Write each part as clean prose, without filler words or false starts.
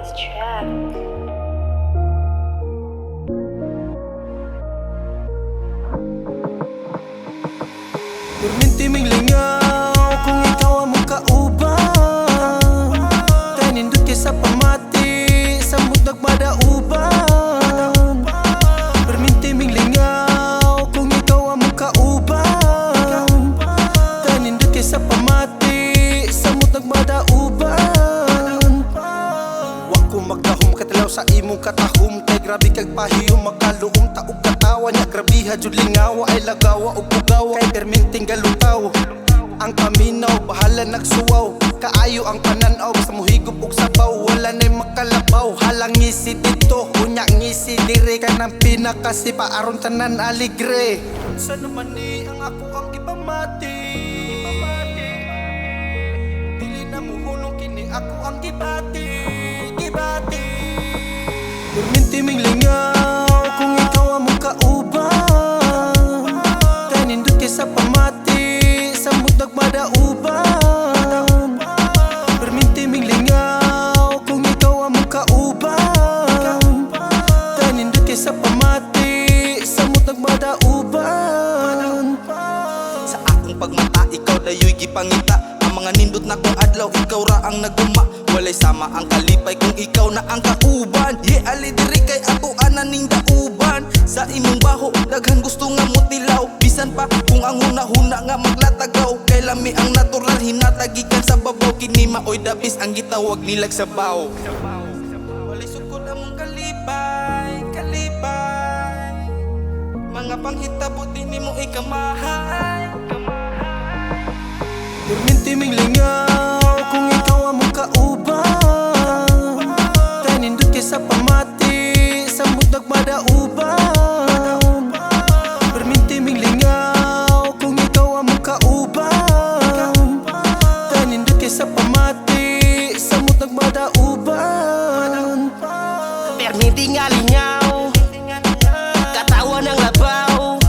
this track. Perminti ming lingaw kung ikaw ang mong kauban. Tanindot kay sa pamati, sa mudag madauban. Perminti ming lingaw kung ikaw ang mong kauban. Tanindot kay sa pamati, sa mudag madauban. Wa ko magdahom katalaw sa imong katahom, kay grabe kag pahiyom magkaluom taog katawa niya. Grabiha jud lingawa ay lagawa ug pugawa, kay perminting galutaw ang paminaw, bahala nagsuwaw. Kaayo ang pananaw, basta mohigop og sabaw, wala na'y makalabaw. Halang ngisi dito, kunya ngisi dire, kanang pinakasipa aron tanan aligre. Sa naman ni ang ako ang ipamati, dili na muhulong kini ako ang gibati. Perminti ming lingaw kung ikaw ang mong kauban. Tanindot kay sa pamati, sa mudag madauban. Perminti ming lingaw kung ikaw ang mong kauban. Tanindot kay sa pamati, sa mudag madauban. Sa akong pagmata, ikaw dayo'y gipangita. Ang mga nindot na kong adlaw, ikaw ra ang naguma. Walay sama ang kalipay kung ikaw na ang kauban. Ali diri kay ato ananing dauban. Sa imong baho, daghan gusto nga mutilaw. Bisan pa kung ang huna-huna nga maglatagaw. Kay lami ang natural hinatagikan sa babaw. Kini maoy dabis ang gitawag nilag sabaw. Walay sukod among kalipay. Mga panghitabo din nimo ikamahay. Perminti ming lingaw kung ikaw ang mong kauban. Tanindot kay sa pamati, sa mudag madauban. Perminti ming lingaw kung ikaw ang mong kauban. Tanindot kay sa pamati, sa mudag madauban. Perminti nga lingaw, katawan ng labaw.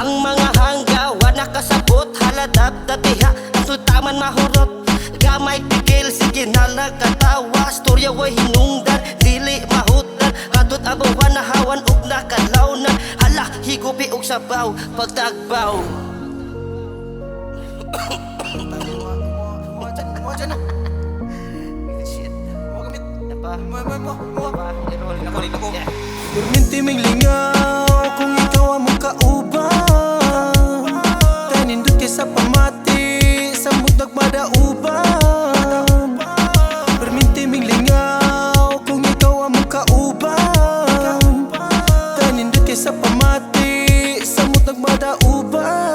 Ang mga hanggaw, nakasabot, haladap datiha, ang sultaman mahurot. Gamay pigil, sige na nagkatawa. Storya way hinungdan, dili mahutan. Hadot abawan na hawan ug nakalawnan. Hala, higupi og sabaw, pagtagbaw. Shit, mo gamit na pa. Mo pa, ako. Perminti ming lingaw kung ikaw ang mong kauban. Tanindot kay sa pamati, sa mudag madauban. Perminti ming lingaw kung ikaw ang mong kauban. Tanindot kay sa pamati, sa mudag madauban.